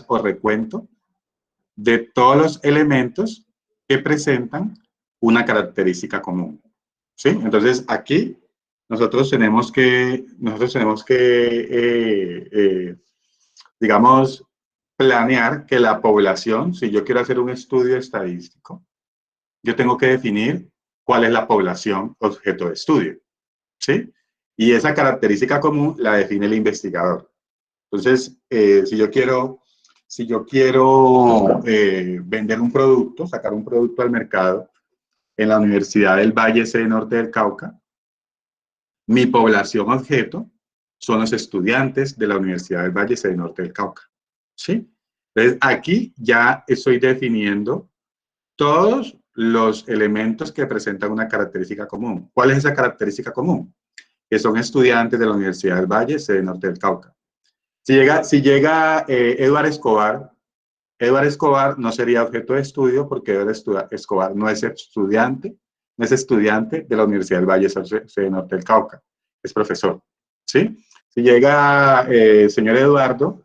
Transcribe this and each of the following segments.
o recuento de todos los elementos que presentan una característica común. ¿Sí? Entonces, aquí nosotros tenemos que digamos, planear que la población, si yo quiero hacer un estudio estadístico, yo tengo que definir cuál es la población objeto de estudio, ¿sí? Y esa característica común la define el investigador. Entonces, si yo quiero vender un producto, sacar un producto al mercado en la Universidad del Valle C Norte del Cauca, mi población objeto son los estudiantes de la Universidad del Valle C Norte del Cauca, ¿sí? Entonces, aquí ya estoy definiendo todos los elementos que presentan una característica común. ¿Cuál es esa característica común? Que son estudiantes de la Universidad del Valle C Norte del Cauca. Si llega Eduardo Escobar no sería objeto de estudio porque Eduardo Escobar no es estudiante de la Universidad del Valle C Norte del Cauca, es profesor, ¿sí? Si llega el señor Eduardo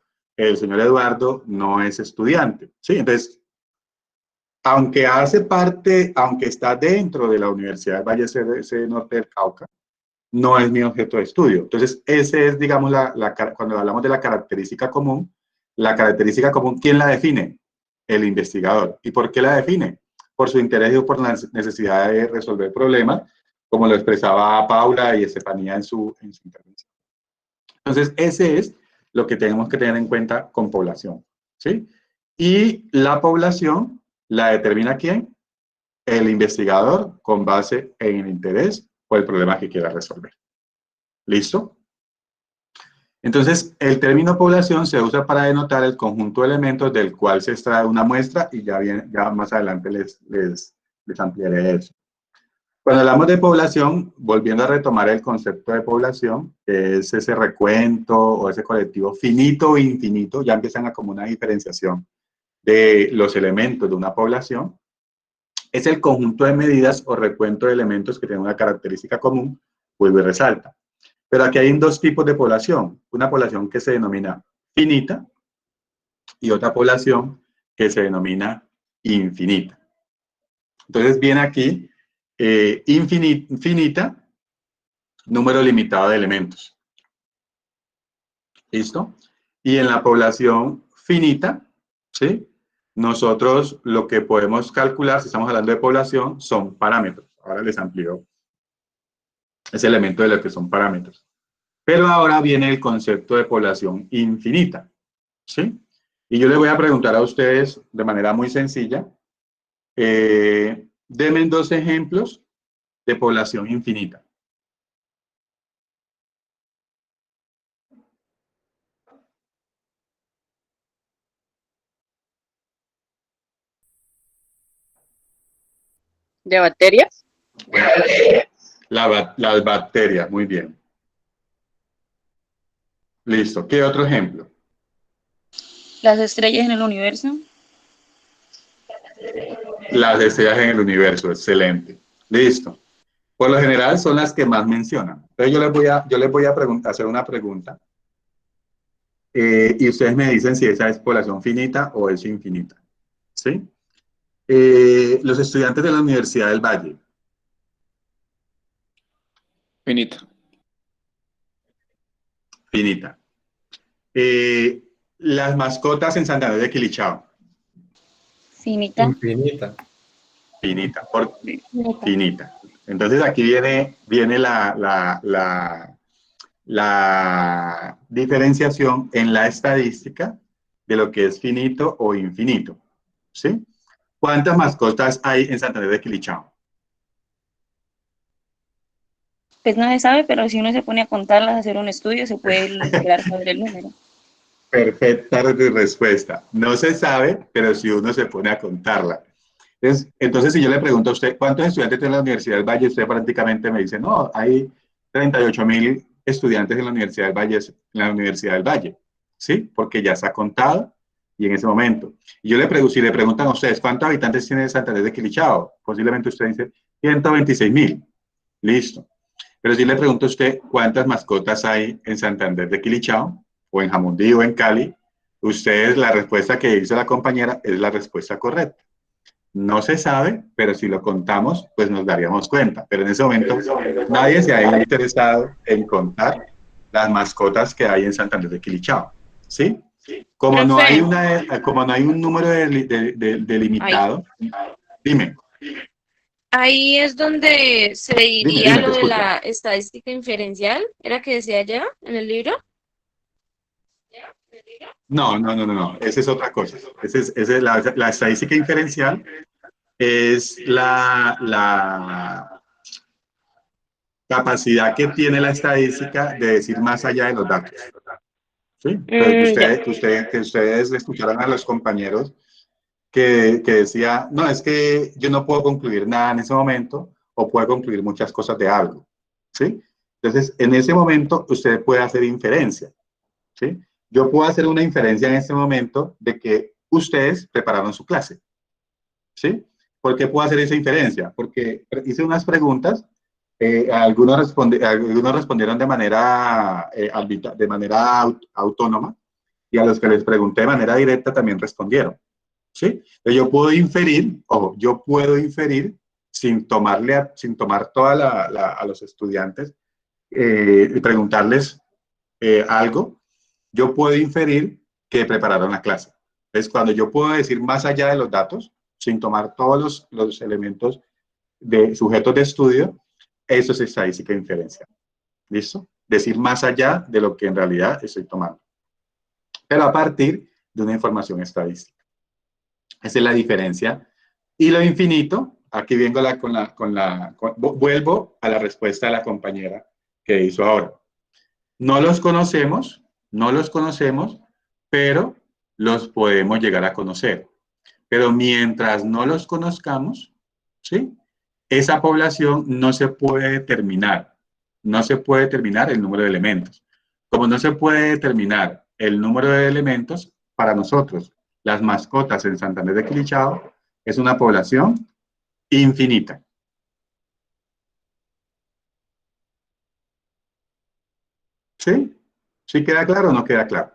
no es estudiante, ¿sí? Entonces, aunque está dentro de la Universidad del Valle C Norte del Cauca, no es mi objeto de estudio. Entonces, ese es, digamos, cuando hablamos de la característica común, ¿quién la define? El investigador. ¿Y por qué la define? Por su interés y por la necesidad de resolver problemas, como lo expresaba Paula y Estefanía en su intervención. Entonces, ese es lo que tenemos que tener en cuenta con población, ¿sí? Y la población la determina ¿quién? El investigador con base en el interés o el problema que quiera resolver. ¿Listo? Entonces, el término población se usa para denotar el conjunto de elementos del cual se extrae una muestra y ya más adelante les ampliaré eso. Cuando hablamos de población, volviendo a retomar el concepto de población, que es ese recuento o ese colectivo finito o infinito, ya empiezan a como una diferenciación de los elementos de una población, es el conjunto de medidas o recuento de elementos que tienen una característica común, vuelvo y resalta. Pero aquí hay dos tipos de población. Una población que se denomina finita y otra población que se denomina infinita. Entonces viene aquí infinita, número limitado de elementos. ¿Listo? Y en la población finita, ¿sí? Nosotros lo que podemos calcular, si estamos hablando de población, son parámetros. Ahora les amplío ese elemento de lo que son parámetros. Pero ahora viene el concepto de población infinita, ¿sí? Y yo les voy a preguntar a ustedes de manera muy sencilla, denme dos ejemplos de población infinita. ¿De bacterias? Las bacterias, muy bien. Listo. ¿Qué otro ejemplo? Las estrellas en el universo. Las estrellas en el universo, excelente. Listo. Por lo general son las que más mencionan. Entonces yo les voy a hacer una pregunta y ustedes me dicen si esa es población finita o es infinita. ¿Sí? Los estudiantes de la Universidad del Valle. Finita. Finita. Las mascotas en Santander de Quilichao. Finita. Infinita. Finita. Finita. Entonces aquí viene la diferenciación en la estadística de lo que es finito o infinito. ¿Sí? ¿Cuántas mascotas hay en Santander de Quilichao? Pues no se sabe, pero si uno se pone a contarlas, a hacer un estudio, se puede lograr saber el número. Perfecta respuesta. No se sabe, pero si uno se pone a contarla. Entonces, si yo le pregunto a usted, ¿cuántos estudiantes tiene la Universidad del Valle? Usted prácticamente me dice, no, hay 38.000 estudiantes en la Universidad del Valle, ¿sí? Porque ya se ha contado y en ese momento. Y yo si le preguntan a ustedes, ¿cuántos habitantes tiene Santander de Quilichao? Posiblemente usted dice, 126.000. Listo. Pero si le pregunto a usted, ¿cuántas mascotas hay en Santander de Quilichao? O en Jamundí o en Cali, Ustedes, la respuesta que hizo la compañera es la respuesta correcta. No se sabe, pero si lo contamos, pues nos daríamos cuenta. Pero en ese momento nadie se ha interesado en contar las mascotas que hay en Santander de Quilichao, ¿sí? Profe, Como no hay un número ahí. delimitado, dime, Ahí es donde se diría dime, te lo de escucho. la estadística inferencial, ¿era que decía allá en el libro? No, esa es otra cosa. Esa es la estadística inferencial, es la capacidad que tiene la estadística de decir más allá de los datos. ¿Sí? Entonces, Ya. que ustedes escucharan a los compañeros que decía, no, es que yo no puedo concluir nada en ese momento o puedo concluir muchas cosas de algo. ¿Sí? Entonces, en ese momento usted puede hacer inferencia. ¿Sí? Yo puedo hacer una inferencia en este momento de que ustedes prepararon su clase. ¿Sí? ¿Por qué puedo hacer esa inferencia? Porque hice unas preguntas, algunos respondieron de manera autónoma y a los que les pregunté de manera directa también respondieron. ¿Sí? Entonces yo puedo inferir, ojo, yo puedo inferir sin tomar a los estudiantes y preguntarles algo, yo puedo inferir que prepararon la clase. Entonces, cuando yo puedo decir más allá de los datos, sin tomar todos los elementos de sujetos de estudio, eso es estadística de inferencia. ¿Listo? Decir más allá de lo que en realidad estoy tomando. Pero a partir de una información estadística. Esa es la diferencia. Y lo infinito, aquí vengo vuelvo a la respuesta de la compañera que hizo ahora. No los conocemos, no los conocemos, pero los podemos llegar a conocer. Pero mientras no los conozcamos, ¿sí? Esa población no se puede determinar. No se puede determinar el número de elementos. Como no se puede determinar el número de elementos, para nosotros, las mascotas en Santander de Quilichao es una población infinita. ¿Sí? ¿Sí queda claro o no queda claro?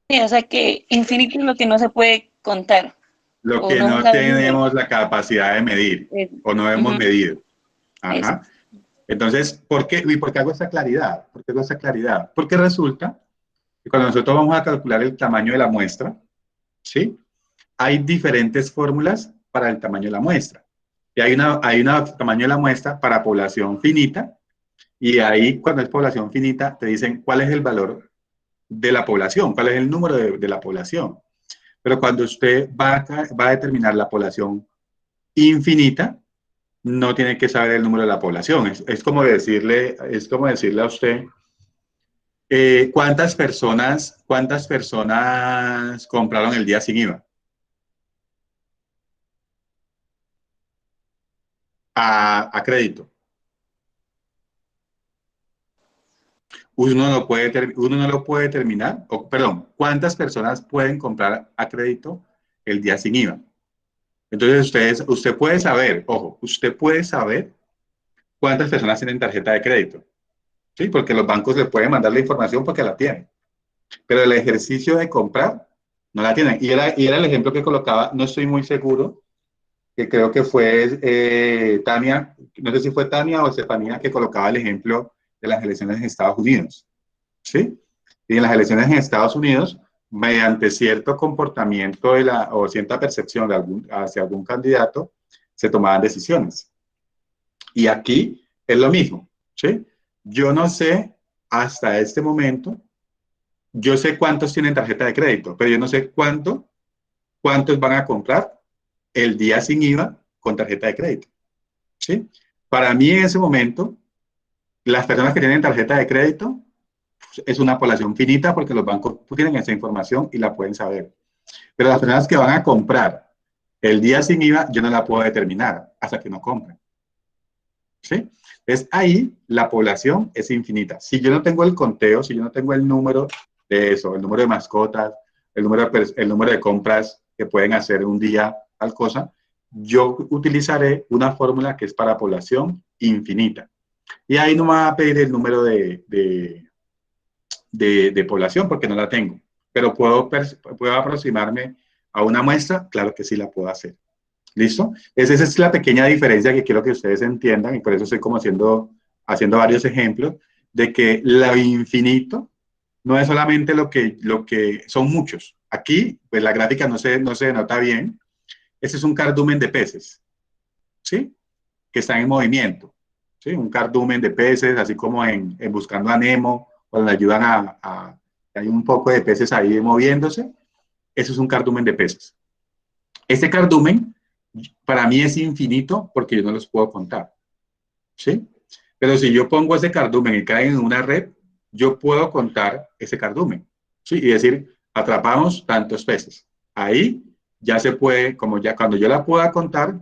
Sí, o sea que infinito es lo que no se puede contar Lo o que no se no sabe el número. tenemos la capacidad de medir o no hemos Ujú, medido. eso. Ajá. Entonces, ¿por qué hago esta claridad? ¿Por qué hago esta claridad? Porque resulta que cuando nosotros vamos a calcular el tamaño de la muestra, ¿sí? Hay diferentes fórmulas para el tamaño de la muestra. Y hay una tamaño de la muestra para población finita, y ahí cuando es población finita te dicen cuál es el valor de la población, cuál es el número de la población. Pero cuando usted va a determinar la población infinita, no tiene que saber el número de la población. Es como decirle a usted ¿cuántas personas compraron el día sin IVA a crédito? Uno no lo puede determinar, perdón, ¿cuántas personas pueden comprar a crédito el día sin IVA? Entonces usted puede saber, ojo, usted puede saber cuántas personas tienen tarjeta de crédito, ¿sí? Porque los bancos le pueden mandar la información porque la tienen, pero el ejercicio de comprar no la tienen. Y era el ejemplo que colocaba, no estoy muy seguro, que creo que fue Tania, no sé si fue Tania o Estefanía, que colocaba el ejemplo de las elecciones en Estados Unidos, ¿sí? Y en las elecciones en Estados Unidos, mediante cierto comportamiento o cierta percepción hacia algún candidato, se tomaban decisiones. Y aquí es lo mismo, ¿sí? Yo no sé hasta este momento, yo sé cuántos tienen tarjeta de crédito, pero yo no sé cuántos van a comprar el día sin IVA con tarjeta de crédito, ¿sí? Para mí en ese momento, las personas que tienen tarjeta de crédito es una población finita porque los bancos tienen esa información y la pueden saber. Pero las personas que van a comprar el día sin IVA, yo no la puedo determinar hasta que no compren, ¿sí? Entonces ahí la población es infinita. Si yo no tengo el conteo, si yo no tengo el número de eso, el número de mascotas, el número de compras que pueden hacer un día, tal cosa, yo utilizaré una fórmula que es para población infinita. Y ahí no me va a pedir el número de población porque no la tengo. pero puedo aproximarme a una muestra, claro que sí la puedo hacer. ¿Listo? Esa es la pequeña diferencia que quiero que ustedes entiendan, y por eso estoy como haciendo varios ejemplos, de que lo infinito no es solamente lo que son muchos. Aquí, pues la gráfica no se denota bien. Este es un cardumen de peces, ¿sí? Que están en movimiento, ¿sí? Un cardumen de peces, así como en Buscando a Nemo, cuando ayudan hay un poco de peces ahí moviéndose. Eso es un cardumen de peces. Este cardumen para mí es infinito porque yo no los puedo contar, ¿sí? Pero si yo pongo ese cardumen y cae en una red, yo puedo contar ese cardumen, ¿sí? Y decir, atrapamos tantos peces. Ahí ya se puede, como ya cuando yo la pueda contar,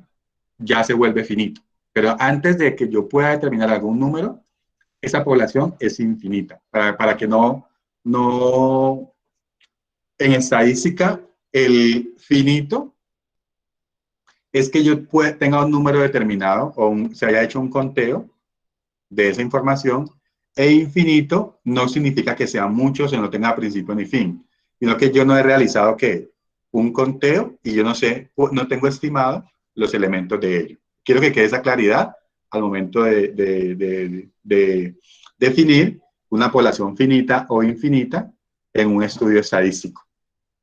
ya se vuelve finito. Pero antes de que yo pueda determinar algún número, esa población es infinita. Para que no, en estadística, el finito es que yo tenga un número determinado o se haya hecho un conteo de esa información, e infinito no significa que sean muchos y no tenga principio ni fin, sino que yo no he realizado que un conteo y yo no sé, no tengo estimado los elementos de ello. Quiero que quede esa claridad al momento de definir una población finita o infinita en un estudio estadístico.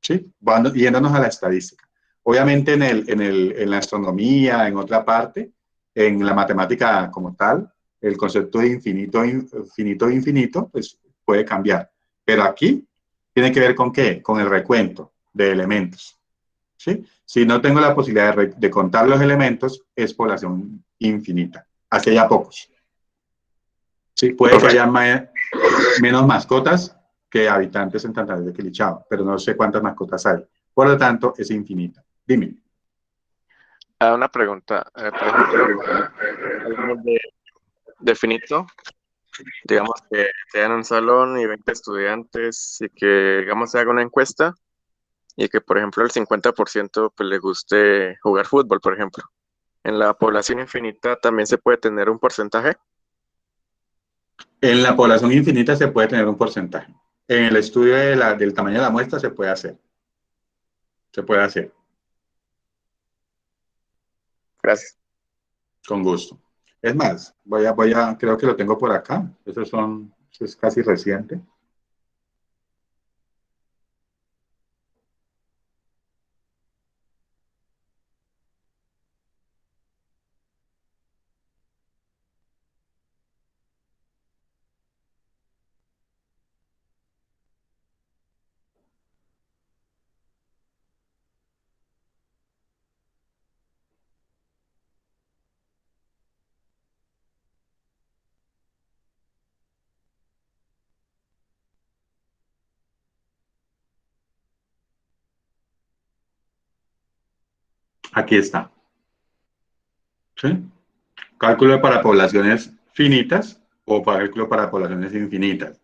¿Sí? Yéndonos a la estadística. Obviamente en la astronomía, en otra parte, en la matemática como tal, el concepto de infinito, pues puede cambiar. Pero aquí tiene que ver con ¿qué? Con el recuento de elementos. ¿Sí? Si no tengo la posibilidad de contar los elementos, es población infinita. Así haya pocos. Sí, puede que haya menos mascotas que habitantes en Santander de Quilichao, pero no sé cuántas mascotas hay. Por lo tanto, es infinita. Dime. Una pregunta. Por ejemplo, hablamos de finito. Digamos que sea en un salón y 20 estudiantes y que, digamos, se haga una encuesta y que, por ejemplo, el 50% pues, le guste jugar fútbol, por ejemplo. En la población infinita también se puede tener un porcentaje. En la población infinita se puede tener un porcentaje. En el estudio del tamaño de la muestra se puede hacer. Se puede hacer. Gracias. Con gusto. Es más, creo que lo tengo por acá. Eso es casi reciente. Aquí está. ¿Sí? Cálculo para poblaciones finitas o cálculo para poblaciones infinitas.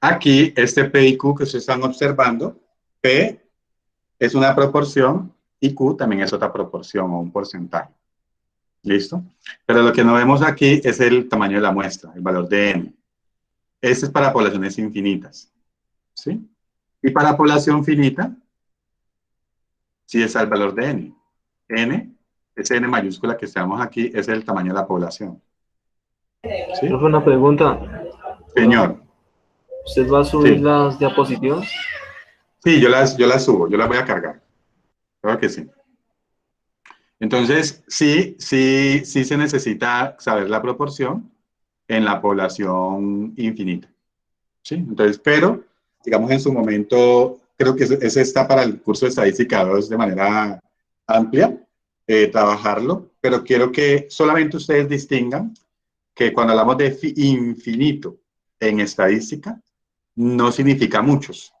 Aquí, este P y Q que ustedes están observando, P es una proporción y Q también es otra proporción o un porcentaje. ¿Listo? Pero lo que no vemos aquí es el tamaño de la muestra, el valor de N. Este es para poblaciones infinitas. ¿Sí? Y para población finita, sí es el valor de N. N, ese N mayúscula que estamos aquí, es el tamaño de la población. ¿Sí? Profe, una pregunta. Señor. ¿Usted va a subir Sí. las diapositivas? Sí, yo las subo, yo las voy a cargar. Claro que sí. Entonces, sí se necesita saber la proporción en la población infinita. ¿Sí? Entonces, pero, digamos, en su momento, creo que ese está para el curso de estadística 2 de manera amplia, trabajarlo, pero quiero que solamente ustedes distingan que cuando hablamos de infinito en estadística, no significa muchos,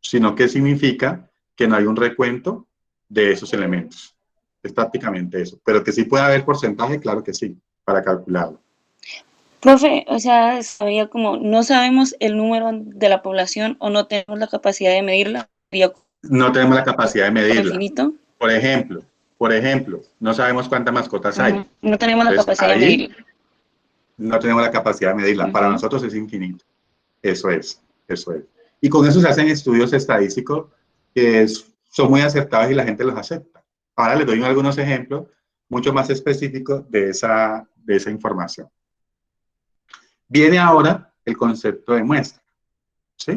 sino que significa que no hay un recuento de esos elementos. Es prácticamente eso. Pero que sí puede haber porcentaje, claro que sí, para calcularlo. Profe, o sea, sabía como no sabemos el número de la población o no tenemos la capacidad de medirla. No tenemos la capacidad de medirla. Infinito. Por ejemplo, no sabemos cuántas mascotas hay. No tenemos la capacidad de medirla. No tenemos la capacidad de medirla. Para nosotros es infinito. Eso es. Y con eso se hacen estudios estadísticos que son muy acertados y la gente los acepta. Ahora les doy algunos ejemplos mucho más específicos de esa información. Viene ahora el concepto de muestra, ¿sí?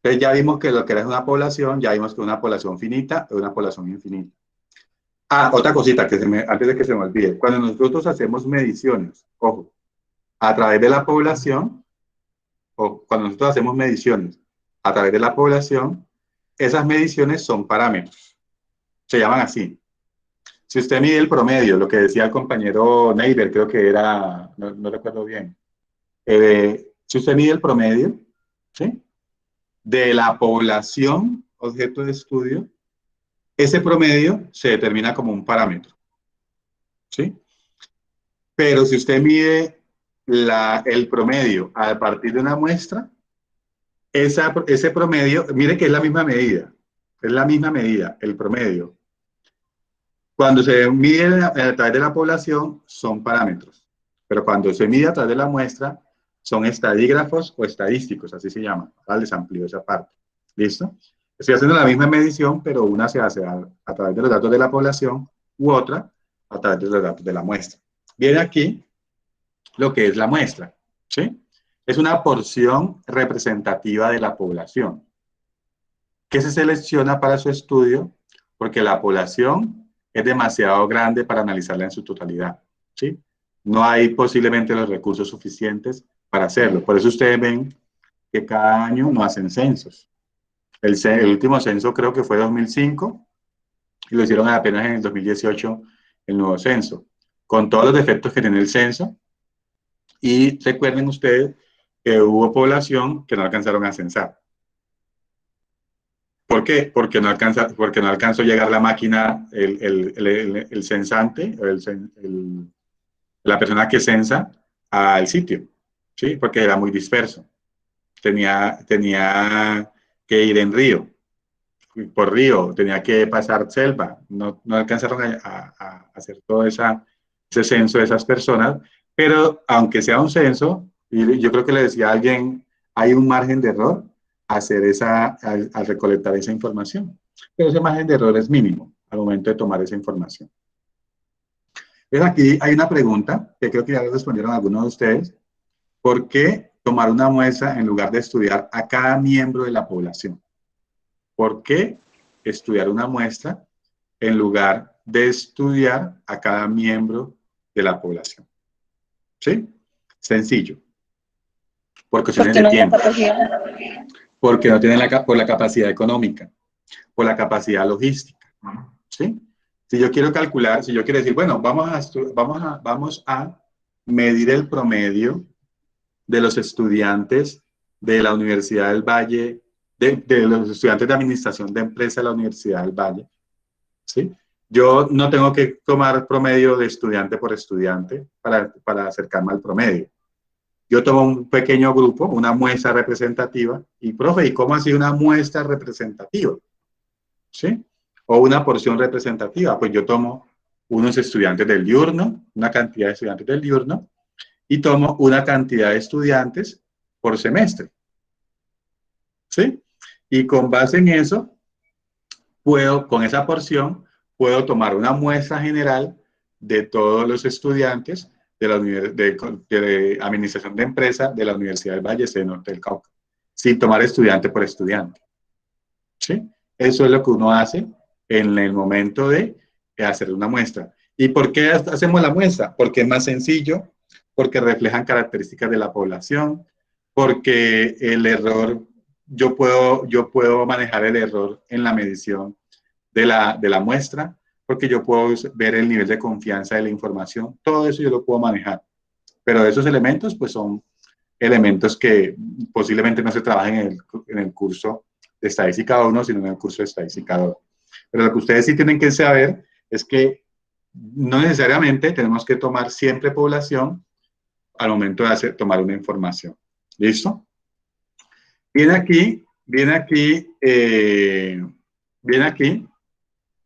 Entonces ya vimos que lo que era una población, ya vimos que una población finita es una población infinita. Ah, otra cosita, antes de que se me olvide. Cuando nosotros hacemos mediciones, ojo, a través de la población, o cuando nosotros hacemos mediciones a través de la población, esas mediciones son parámetros. Se llaman así. Si usted mide el promedio, lo que decía el compañero Neiber, creo que era, no recuerdo bien. Si usted mide el promedio, ¿sí?, de la población objeto de estudio, ese promedio se determina como un parámetro, ¿sí? Pero si usted mide el promedio a partir de una muestra, ese promedio, mire que es la misma medida, el promedio. Cuando se mide a través de la población, son parámetros, pero cuando se mide a través de la muestra, son estadígrafos o estadísticos, así se llama. Ahora les amplío esa parte. ¿Listo? Estoy haciendo la misma medición, pero una se hace a través de los datos de la población u otra a través de los datos de la muestra. Viene aquí lo que es la muestra, ¿sí? Es una porción representativa de la población que se selecciona para su estudio porque la población es demasiado grande para analizarla en su totalidad, ¿sí? No hay posiblemente los recursos suficientes para hacerlo. Por eso ustedes ven que cada año no hacen censos. El último censo creo que fue 2005 y lo hicieron apenas en el 2018 el nuevo censo, con todos los defectos que tiene el censo. Y recuerden ustedes que hubo población que no alcanzaron a censar. ¿Por qué? Porque no alcanzó a llegar la máquina, el censante, la persona que censa al sitio, ¿sí? Porque era muy disperso. Tenía que ir en río, por río, tenía que pasar selva. No alcanzaron a hacer todo ese censo de esas personas, pero aunque sea un censo, y yo creo que le decía a alguien, hay un margen de error al recolectar esa información. Pero ese margen de error es mínimo al momento de tomar esa información. Entonces aquí hay una pregunta que creo que ya le respondieron algunos de ustedes. ¿Por qué tomar una muestra en lugar de estudiar a cada miembro de la población? ¿Por qué estudiar una muestra en lugar de estudiar a cada miembro de la población? ¿Sí? Sencillo. Por cuestiones de tiempo. Porque no tienen por la capacidad económica, por la capacidad logística. ¿Sí? Si yo quiero calcular, si yo quiero decir, bueno, vamos a medir el promedio de los estudiantes de la Universidad del Valle, de los estudiantes de Administración de Empresa de la Universidad del Valle, ¿sí? Yo no tengo que tomar promedio de estudiante por estudiante para acercarme al promedio. Yo tomo un pequeño grupo, una muestra representativa, y profe, ¿y cómo así una muestra representativa? ¿Sí? O una porción representativa. Pues yo tomo unos estudiantes del diurno, una cantidad de estudiantes del diurno, y tomo una cantidad de estudiantes por semestre. ¿Sí? Y con base en eso, con esa porción, puedo tomar una muestra general de todos los estudiantes de Administración de Empresa de la Universidad del Valle del Norte del Cauca, sin tomar estudiante por estudiante. ¿Sí? Eso es lo que uno hace en el momento de hacer una muestra. ¿Y por qué hacemos la muestra? Porque es más sencillo, porque reflejan características de la población, porque el error, yo puedo manejar el error en la medición de la muestra, porque yo puedo ver el nivel de confianza de la información, todo eso yo lo puedo manejar. Pero esos elementos, pues son elementos que posiblemente no se trabajen en el curso de Estadística 1, sino en el curso de Estadística 2. Pero lo que ustedes sí tienen que saber es que no necesariamente tenemos que tomar siempre población al momento de tomar una información. ¿Listo? Viene aquí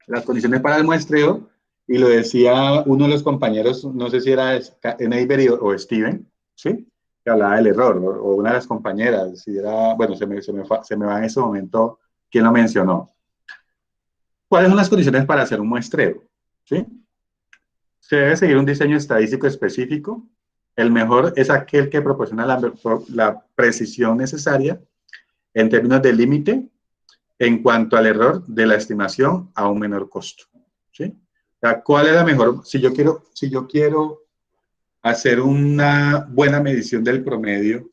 las condiciones para el muestreo, y lo decía uno de los compañeros, no sé si era Neiber o Steven, ¿sí? que hablaba del error, o una de las compañeras, si era, bueno, se me va en ese momento quién lo mencionó. ¿Cuáles son las condiciones para hacer un muestreo? ¿Sí? Se debe seguir un diseño estadístico específico. El mejor es aquel que proporciona la precisión necesaria en términos de límite en cuanto al error de la estimación a un menor costo. ¿Sí? O sea, ¿cuál es la mejor? Si yo quiero hacer una buena medición del promedio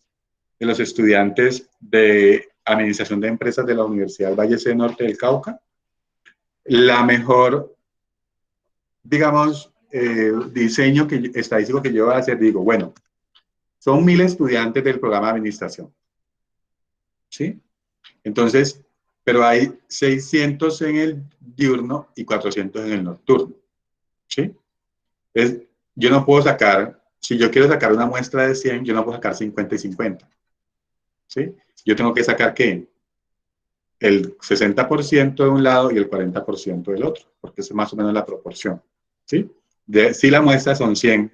de los estudiantes de Administración de Empresas de la Universidad Valle C Norte del Cauca, la mejor, digamos, diseño estadístico que yo voy a hacer, digo, bueno, son 1000 estudiantes del programa de administración, ¿sí? Entonces, pero hay 600 en el diurno y 400 en el nocturno, ¿sí? Entonces, yo no puedo sacar, si yo quiero sacar una muestra de 100, yo no puedo sacar 50 y 50, ¿sí? Yo tengo que sacar, ¿qué? El 60% de un lado y el 40% del otro, porque es más o menos la proporción, ¿sí? Si la muestra son 100,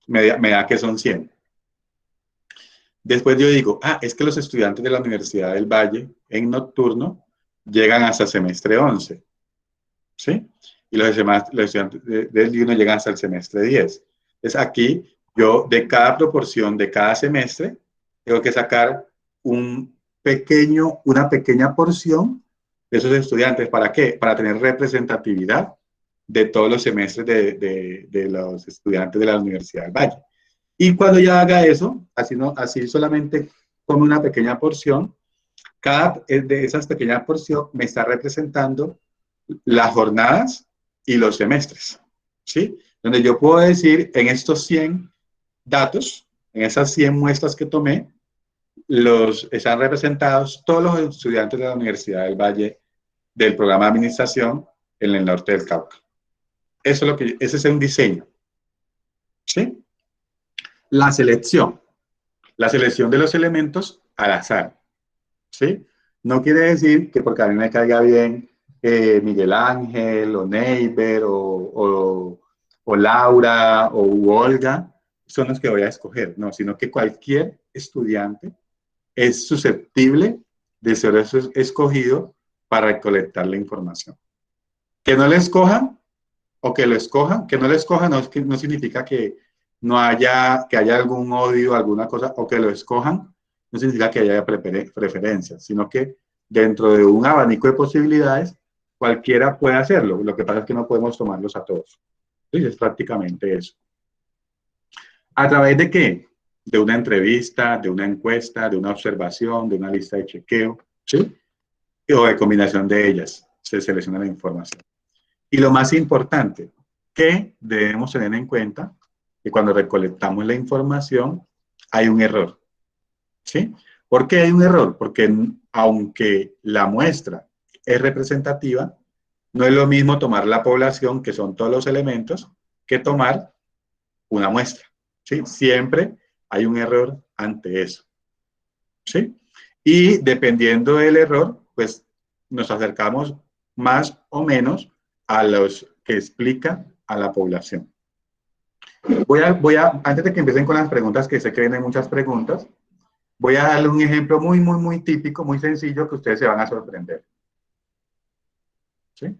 me da que son 100. Después yo digo, es que los estudiantes de la Universidad del Valle en nocturno llegan hasta el semestre 11, ¿sí? Y los estudiantes del diurno llegan hasta el semestre 10. Entonces aquí yo de cada proporción de cada semestre tengo que sacar una pequeña porción de esos estudiantes. ¿Para qué? Para tener representatividad de todos los semestres de los estudiantes de la Universidad del Valle. Y cuando ya haga eso, así solamente con una pequeña porción, cada de esas pequeñas porciones me está representando las jornadas y los semestres, ¿sí? Donde yo puedo decir, en estos 100 datos, en esas 100 muestras que tomé, están representados todos los estudiantes de la Universidad del Valle del programa de administración en el norte del Cauca. Ese es un diseño, ¿sí? La selección de los elementos al azar, ¿sí? No quiere decir que porque a mí me caiga bien Miguel Ángel, o Neiber, o Laura, o Olga, son los que voy a escoger, no, sino que cualquier estudiante es susceptible de ser escogido para recolectar la información. Que no le escojan, o que lo escojan, que no lo escojan no significa que haya algún odio, alguna cosa, o que lo escojan, no significa que haya preferencias, sino que dentro de un abanico de posibilidades, cualquiera puede hacerlo. Lo que pasa es que no podemos tomarlos a todos. ¿Sí? Es prácticamente eso. ¿A través de qué? De una entrevista, de una encuesta, de una observación, de una lista de chequeo, ¿sí? O de combinación de ellas, se selecciona la información. Y lo más importante, que debemos tener en cuenta que cuando recolectamos la información hay un error, ¿sí? ¿Por qué hay un error? Porque aunque la muestra es representativa, no es lo mismo tomar la población, que son todos los elementos, que tomar una muestra, ¿sí? Siempre hay un error ante eso, ¿sí? Y dependiendo del error, pues nos acercamos más o menos a los que explica a la población. Antes de que empiecen con las preguntas, que sé que vienen muchas preguntas, voy a darles un ejemplo muy típico, muy sencillo, que ustedes se van a sorprender. ¿Sí?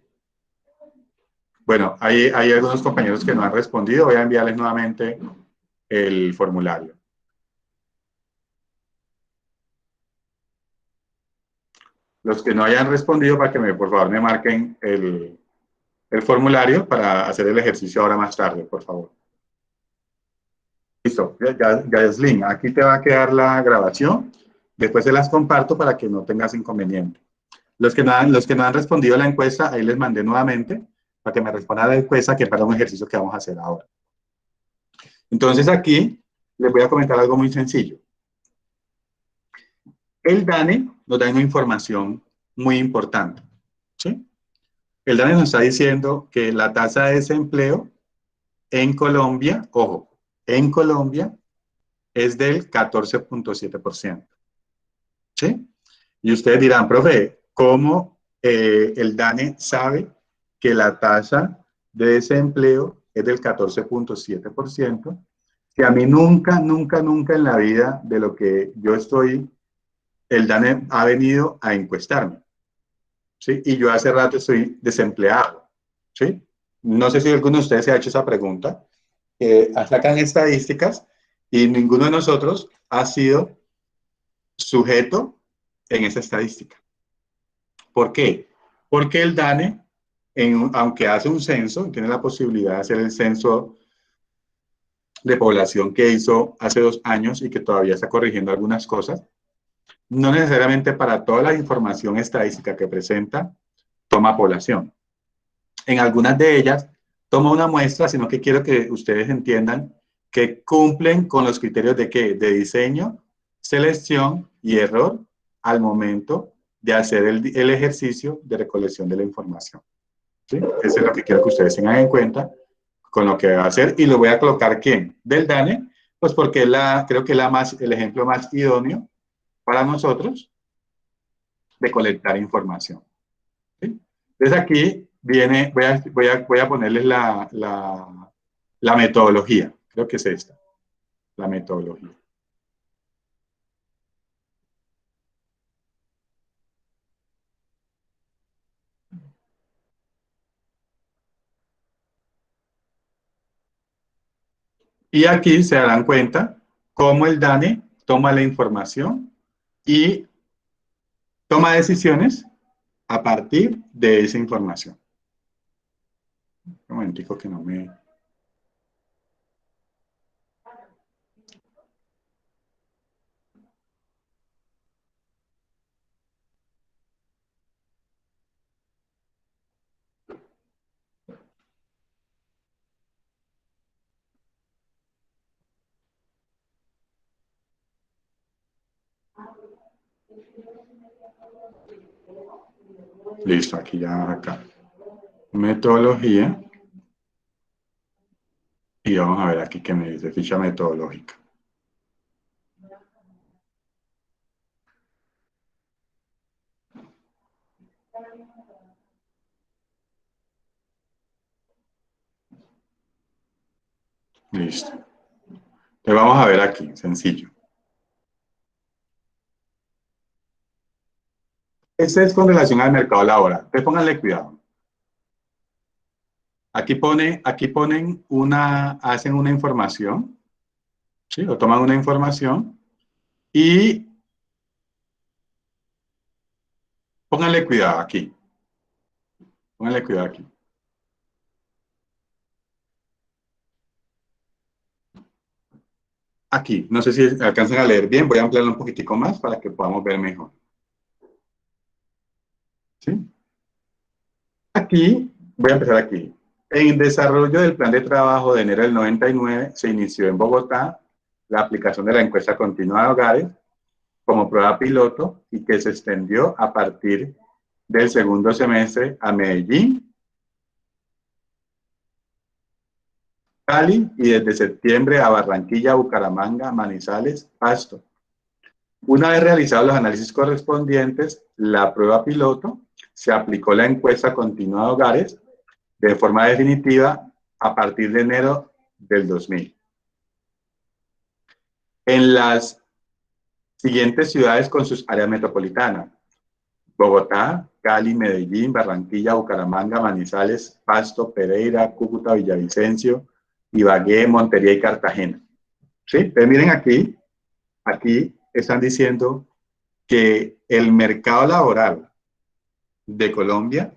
Bueno, hay algunos compañeros que no han respondido, voy a enviarles nuevamente el formulario. Los que no hayan respondido, para que por favor me marquen el formulario para hacer el ejercicio ahora más tarde, por favor. Listo, Gaslin, aquí te va a quedar la grabación. Después se las comparto para que no tengas inconveniente. Los que no han respondido a la encuesta, ahí les mandé nuevamente para que me respondan a la encuesta, que para un ejercicio que vamos a hacer ahora. Entonces aquí les voy a comentar algo muy sencillo. El DANE nos da una información muy importante, ¿sí? El DANE nos está diciendo que la tasa de desempleo en Colombia, ojo, en Colombia es del 14.7%. ¿Sí? Y ustedes dirán, profe, ¿cómo el DANE sabe que la tasa de desempleo es del 14.7% que a mí nunca, nunca, nunca en la vida de lo que yo estoy, el DANE ha venido a encuestarme, ¿sí? Y yo hace rato estoy desempleado, ¿sí? No sé si alguno de ustedes se ha hecho esa pregunta. Sacan estadísticas y ninguno de nosotros ha sido sujeto en esa estadística. ¿Por qué? Porque el DANE, aunque hace un censo, tiene la posibilidad de hacer el censo de población que hizo hace 2 años y que todavía está corrigiendo algunas cosas, no necesariamente para toda la información estadística que presenta, toma población. En algunas de ellas, toma una muestra, sino que quiero que ustedes entiendan que cumplen con los criterios de qué, de diseño, selección y error al momento de hacer el ejercicio de recolección de la información. ¿Sí? Eso es lo que quiero que ustedes tengan en cuenta con lo que va a hacer. Y lo voy a colocar, ¿quién? Del DANE, pues porque creo que es el ejemplo más idóneo para nosotros de colectar información. ¿Sí? Entonces aquí viene, voy a ponerles la metodología. Creo que es esta, la metodología. Y aquí se darán cuenta cómo el DANE toma la información y toma decisiones a partir de esa información. Un momentico que no me... Listo, aquí ya acá. Metodología. Y vamos a ver aquí qué me dice, ficha metodológica. Listo. Entonces vamos a ver aquí, sencillo. Este es con relación al mercado laboral. Entonces pónganle cuidado. Aquí ponen hacen una información, ¿sí? O toman una información y pónganle cuidado aquí. Pónganle cuidado aquí. Aquí, no sé si alcanzan a leer bien, voy a ampliarlo un poquitico más para que podamos ver mejor. ¿Sí? Aquí, voy a empezar aquí. En desarrollo del plan de trabajo de enero del 99, se inició en Bogotá la aplicación de la encuesta continua de hogares como prueba piloto y que se extendió a partir del segundo semestre a Medellín, Cali y desde septiembre a Barranquilla, Bucaramanga, Manizales, Pasto. Una vez realizados los análisis correspondientes, la prueba piloto, se aplicó la encuesta continua de hogares de forma definitiva a partir de enero del 2000. En las siguientes ciudades con sus áreas metropolitanas: Bogotá, Cali, Medellín, Barranquilla, Bucaramanga, Manizales, Pasto, Pereira, Cúcuta, Villavicencio, Ibagué, Montería y Cartagena. ¿Sí? Entonces miren aquí están diciendo que el mercado laboral de Colombia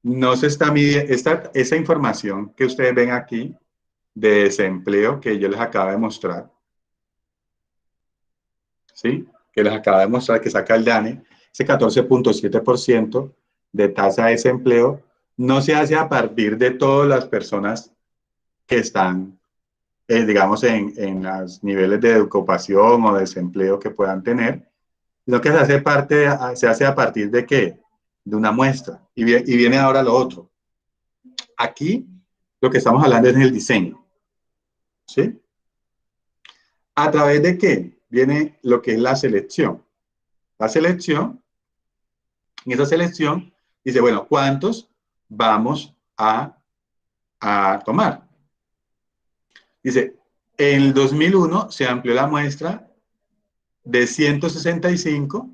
no se está midiendo, esa información que ustedes ven aquí de desempleo que yo les acabo de mostrar, ¿sí? Que les acabo de mostrar que saca el DANE, ese 14.7% de tasa de desempleo, no se hace a partir de todas las personas que están, digamos, en los niveles de ocupación o de desempleo que puedan tener, sino que se hace a partir de ¿qué? De una muestra. Y viene ahora lo otro. Aquí lo que estamos hablando es el diseño. ¿Sí? ¿A través de qué? Viene lo que es la selección. La selección, en esa selección, dice, bueno, ¿cuántos vamos a tomar? Dice, En el 2001 se amplió la muestra de 165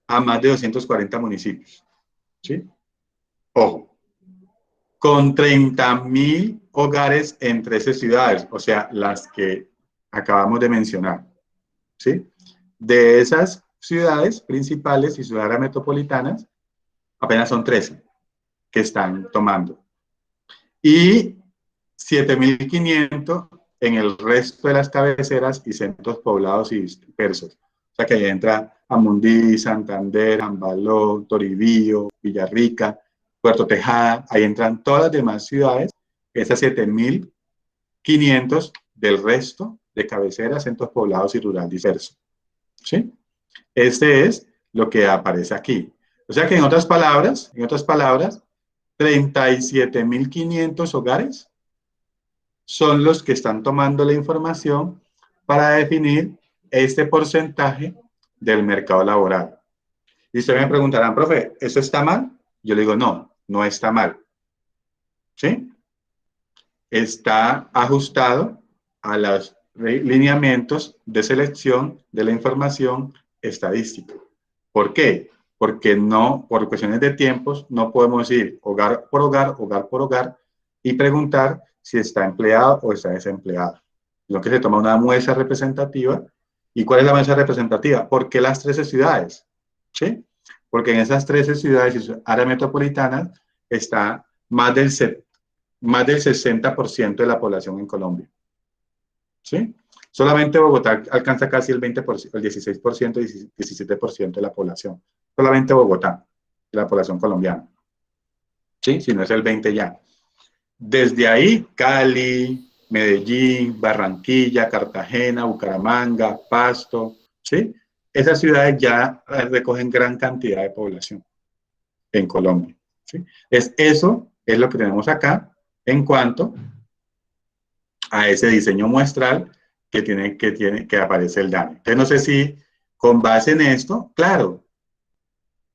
a más de 240 municipios. ¿Sí? Ojo, con 30.000 hogares en 13 ciudades, o sea, las que acabamos de mencionar. ¿Sí? De esas ciudades principales y ciudades metropolitanas, apenas son 13 que están tomando. Y 7.500 en el resto de las cabeceras y centros poblados y dispersos. O sea que ahí entra Amundí, Santander, Ambaló, Toribío, Villarrica, Puerto Tejada, ahí entran todas las demás ciudades, esas 7.500 del resto de cabeceras, centros poblados y rural dispersos. ¿Sí? Este es lo que aparece aquí. O sea que en otras palabras, 37.500 hogares son los que están tomando la información para definir este porcentaje del mercado laboral. Y ustedes me preguntarán, profe, ¿eso está mal? Yo le digo, no, no está mal. ¿Sí? Está ajustado a los lineamientos de selección de la información estadística. ¿Por qué? Porque no, por cuestiones de tiempos, no podemos ir hogar por hogar y preguntar si está empleado o está desempleado. Sino que se toma una muestra representativa. ¿Y cuál es la muestra representativa? ¿Por qué las 13 ciudades? ¿Sí? Porque en esas 13 ciudades y áreas metropolitanas está más del 60% de la población en Colombia. ¿Sí? Solamente Bogotá alcanza casi el 20%, el 16%, 17% de la población. Solamente Bogotá, de la población colombiana. ¿Sí? Si no es el 20% ya. Desde ahí, Cali, Medellín, Barranquilla, Cartagena, Bucaramanga, Pasto, ¿sí? Esas ciudades ya recogen gran cantidad de población en Colombia. ¿Sí? Eso es lo que tenemos acá en cuanto a ese diseño muestral que aparece el DANE. Entonces, no sé si con base en esto, claro,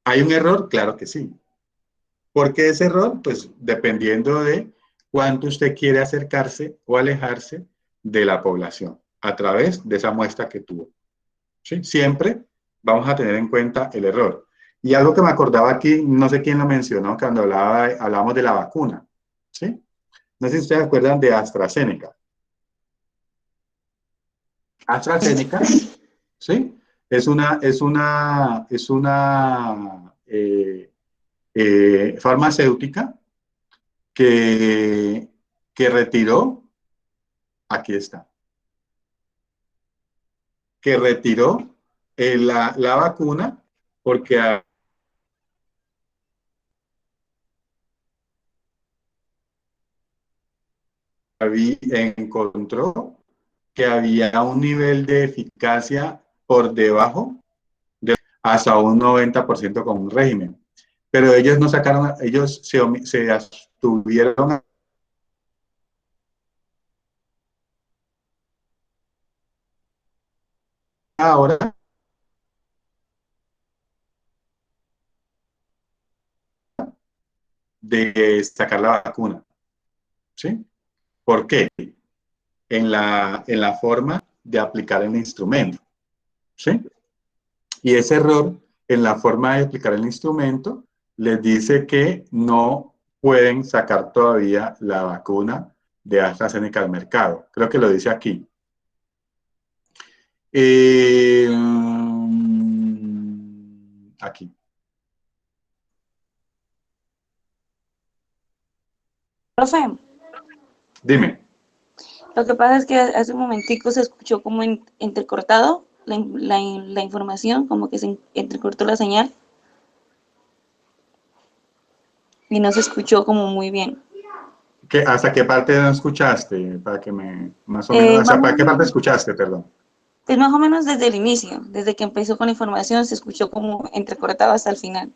¿hay un error? Claro que sí. ¿Por qué ese error? Pues dependiendo de cuánto usted quiere acercarse o alejarse de la población a través de esa muestra que tuvo. ¿Sí? Siempre vamos a tener en cuenta el error. Y algo que me acordaba aquí, no sé quién lo mencionó cuando hablábamos de la vacuna. ¿Sí? No sé si ustedes se acuerdan de AstraZeneca. AstraZeneca, ¿sí? Es una farmacéutica que retiró, aquí está, que retiró la vacuna porque encontró que había un nivel de eficacia por debajo de hasta un 90% con un régimen. Pero ellos no sacaron, ellos se abstuvieron ahora de sacar la vacuna. ¿Sí? ¿Por qué? En la forma de aplicar el instrumento. ¿Sí? Y ese error en la forma de aplicar el instrumento les dice que no pueden sacar todavía la vacuna de AstraZeneca al mercado. Creo que lo dice aquí. Aquí. Profe, Dime. lo que pasa es que hace un momentico se escuchó como entrecortado la información, como que se entrecortó la señal y no se escuchó como muy bien. ¿Hasta qué parte no escuchaste? Para que más o menos, ¿para qué parte escuchaste, perdón? Pues más o menos desde el inicio, desde que empezó con la información, se escuchó como entrecortado hasta el final.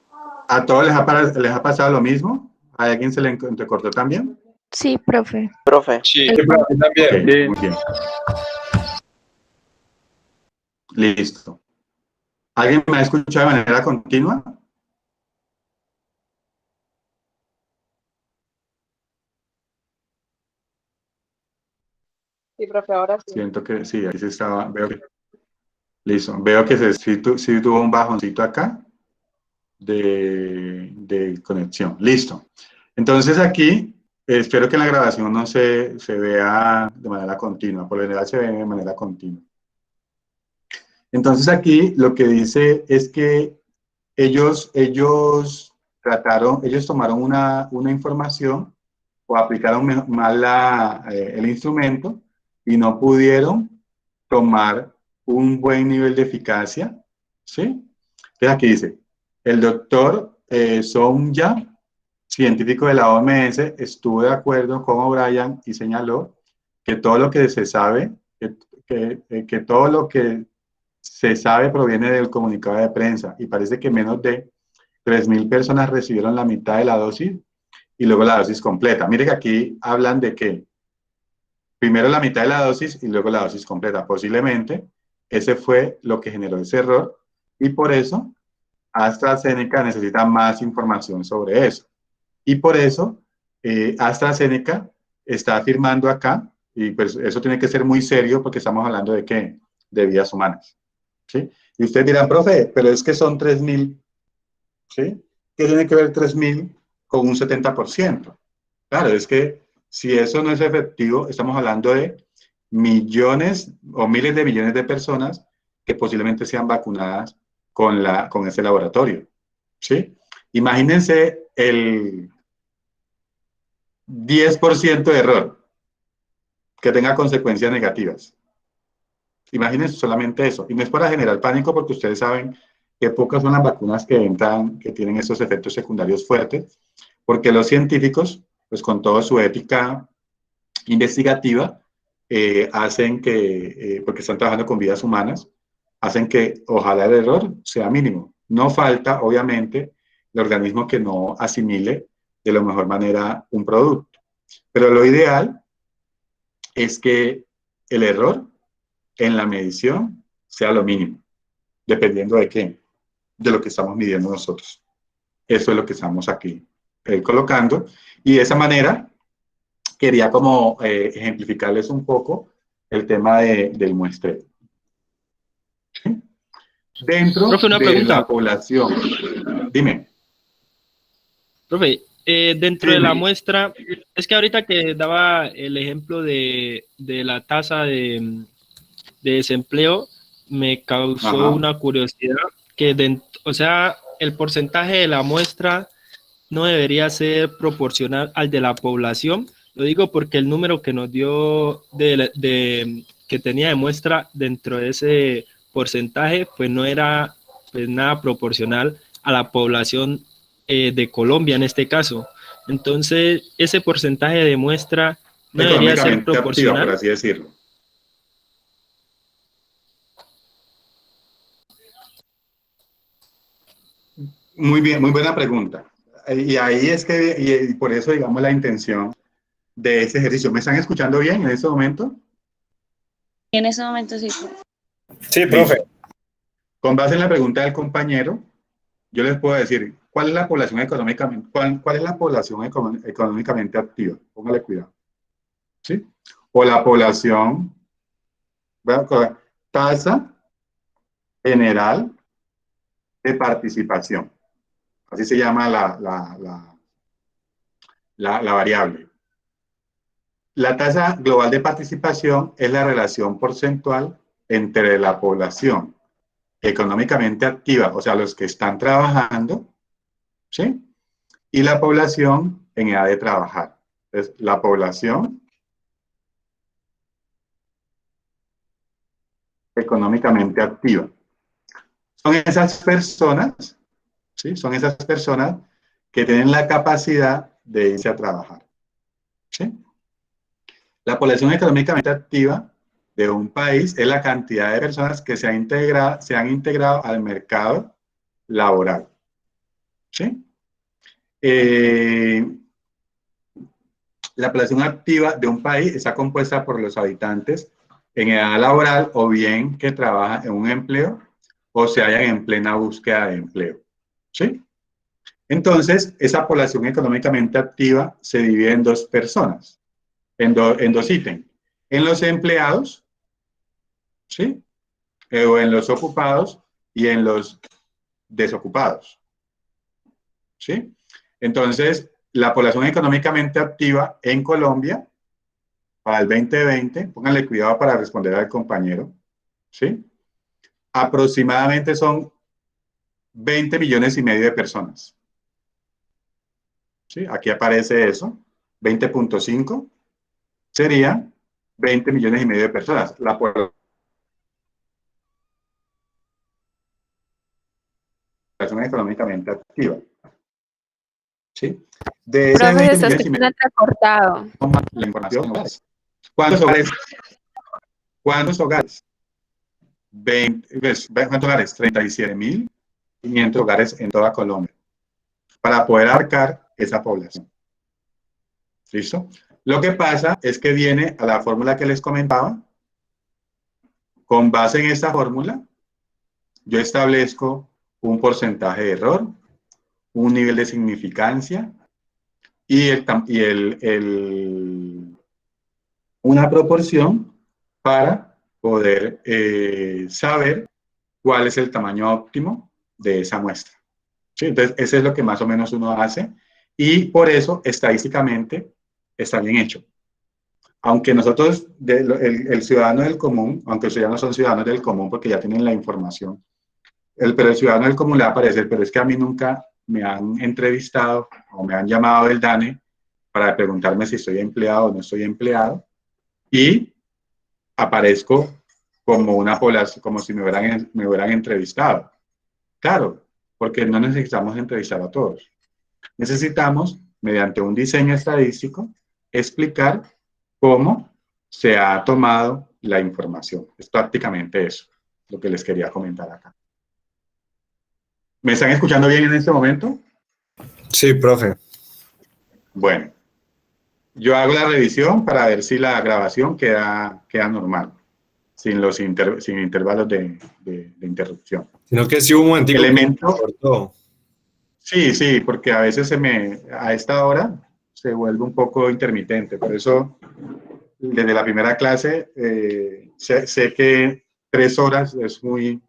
¿A todos les ha pasado lo mismo? ¿A alguien se le entrecortó también? Sí, profe. Profe. Sí, Ok, también. muy bien. Listo. ¿Alguien me ha escuchado de manera continua? Sí, profe, ahora sí. Siento que sí, ahí se estaba, listo, veo que sí tuvo un bajoncito acá de conexión. Listo. Entonces aquí, espero que en la grabación no se vea de manera continua, por lo general se ve de manera continua. Entonces aquí lo que dice es que ellos tomaron una información o aplicaron mal el instrumento y no pudieron tomar un buen nivel de eficacia, ¿sí? Entonces aquí dice, el doctor Song Ya, científico de la OMS, estuvo de acuerdo con O'Brien y señaló que todo lo que se sabe, que todo lo que se sabe proviene del comunicado de prensa y parece que menos de 3.000 personas recibieron la mitad de la dosis y luego la dosis completa. Mire que aquí hablan de que primero la mitad de la dosis y luego la dosis completa. Posiblemente ese fue lo que generó ese error y por eso AstraZeneca necesita más información sobre eso. Y por eso AstraZeneca está afirmando acá, y pues eso tiene que ser muy serio porque estamos hablando de qué, de vidas humanas. ¿Sí? Y ustedes dirán, profe, pero es que son 3.000, ¿sí? ¿Qué tiene que ver 3.000 con un 70%? Claro, es que si eso no es efectivo, estamos hablando de millones o miles de millones de personas que posiblemente sean vacunadas con ese laboratorio. ¿Sí? Imagínense el 10% de error que tenga consecuencias negativas. Imagínense solamente eso. Y no es para generar pánico porque ustedes saben que pocas son las vacunas que entran, que tienen esos efectos secundarios fuertes, porque los científicos, pues con toda su ética investigativa, hacen que, porque están trabajando con vidas humanas, hacen que ojalá el error sea mínimo. No falta, obviamente, el organismo que no asimile de la mejor manera un producto. Pero lo ideal es que el error en la medición sea lo mínimo, dependiendo de qué, de lo que estamos midiendo nosotros. Eso es lo que estamos aquí colocando. Y de esa manera quería como ejemplificarles un poco el tema del muestreo. ¿Sí? Dentro Profe, una de pregunta. la población. Dime. Profe, dentro de Dime. la muestra, es que ahorita que daba el ejemplo de la tasa de desempleo, me causó Ajá. una curiosidad que, o sea, el porcentaje de la muestra no debería ser proporcional al de la población. Lo digo porque el número que nos dio que tenía de muestra dentro de ese porcentaje, pues no era pues nada proporcional a la población de Colombia en este caso. Entonces, ese porcentaje de muestra no debería ser Económicamente activa, por proporcional. así decirlo. Muy bien, muy buena pregunta. Y ahí es que, y por eso, digamos, la intención de ese ejercicio. ¿Me están escuchando bien en este momento? En ese momento sí. Sí, profe. Listo. Con base en la pregunta del compañero, yo les puedo decir, ¿cuál es la población económicamente, cuál es la población económicamente activa? Póngale cuidado. ¿Sí? O la población, tasa general de participación. Así se llama la variable. La tasa global de participación es la relación porcentual entre la población económicamente activa, o sea, los que están trabajando, ¿sí? Y la población en edad de trabajar. Entonces, la población económicamente activa. Son esas personas, ¿sí? Son esas personas que tienen la capacidad de irse a trabajar, ¿sí? La población económicamente activa de un país es la cantidad de personas que se han integrado al mercado laboral, ¿sí? La población activa de un país está compuesta por los habitantes en edad laboral o bien que trabajan en un empleo o se hallan en plena búsqueda de empleo, ¿sí? Entonces, esa población económicamente activa se divide en dos personas, en dos ítems. en los empleados, ¿sí? O en los ocupados y en los desocupados, ¿sí? Entonces, la población económicamente activa en Colombia para el 2020, pónganle cuidado para responder al compañero, ¿sí? Aproximadamente son 20 millones y medio de personas. ¿Sí? Aquí aparece eso, 20.5 sería 20 millones y medio de personas. La población económicamente activa. ¿Sí? De esas Profe, 20 está millones y escuchando medio, entrecortado. la información. ¿Cuántos hogares? ¿Cuántos hogares? 20, ¿cuántos hogares? 37.500 hogares en toda Colombia para poder abarcar esa población. ¿Listo? Lo que pasa es que viene a la fórmula que les comentaba. Con base en esta fórmula, yo establezco un porcentaje de error, un nivel de significancia y, una proporción para poder saber cuál es el tamaño óptimo de esa muestra. ¿Sí? Entonces, eso es lo que más o menos uno hace y por eso estadísticamente está bien hecho. Aunque nosotros, el ciudadano del común, aunque ustedes ya no son ciudadanos del común porque ya tienen la información, pero el ciudadano del común le va a aparecer, pero es que a mí nunca me han entrevistado o me han llamado del DANE para preguntarme si estoy empleado o no estoy empleado y aparezco como una población, como si me hubieran entrevistado. Claro, porque no necesitamos entrevistar a todos. Necesitamos, mediante un diseño estadístico, explicar cómo se ha tomado la información. Es prácticamente eso lo que les quería comentar acá. ¿Me están escuchando bien en este momento? Sí, profe. Bueno, yo hago la revisión para ver si la grabación queda normal, sin intervalos de interrupción. Sino que sí hubo un momentico que Elemento, se cortó. sí, porque a veces a esta hora se vuelve un poco intermitente, por eso desde la primera clase sé que 3 horas es muy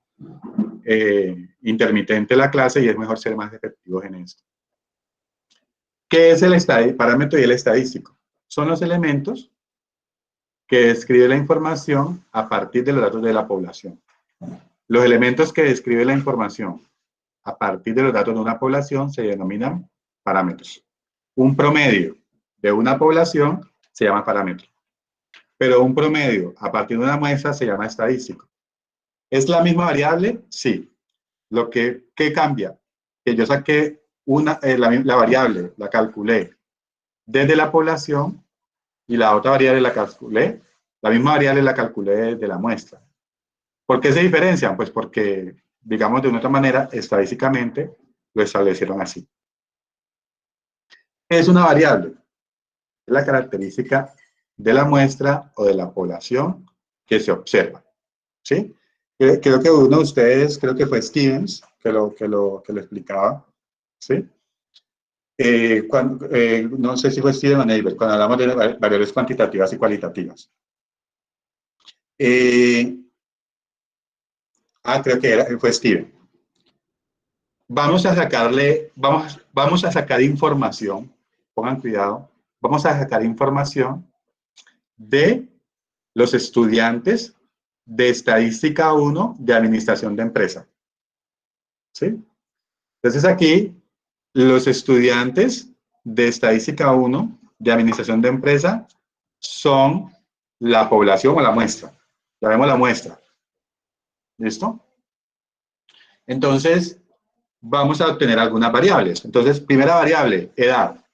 intermitente la clase y es mejor ser más efectivos en esto. ¿Qué es el parámetro y el estadístico? Son los elementos que describen la información a partir de los datos de la población. Los elementos que describen la información a partir de los datos de una población se denominan parámetros. Un promedio de una población se llama parámetro, pero un promedio a partir de una muestra se llama estadístico. ¿Es la misma variable? Sí. ¿Qué cambia? Que yo saqué la variable, la calculé desde la población y la otra variable la calculé, la misma variable la calculé desde la muestra. ¿Por qué se diferencian? Pues porque, digamos de una otra manera, estadísticamente lo establecieron así. ¿Qué es una variable? Es la característica de la muestra o de la población que se observa. ¿Sí? Creo que uno de ustedes, creo que fue Stevens, que lo explicaba. ¿Sí? No sé si fue Steven o Neighbor, cuando hablamos de variables cuantitativas y cualitativas. Creo que fue Steven. Vamos a sacar información, pongan cuidado, vamos a sacar información de los estudiantes de Estadística 1 de Administración de Empresa. ¿Sí? Entonces aquí, los estudiantes de Estadística 1 de Administración de Empresa son la población o la muestra. Ya vemos la muestra. ¿Listo? Entonces, vamos a obtener algunas variables. Entonces, primera variable, edad.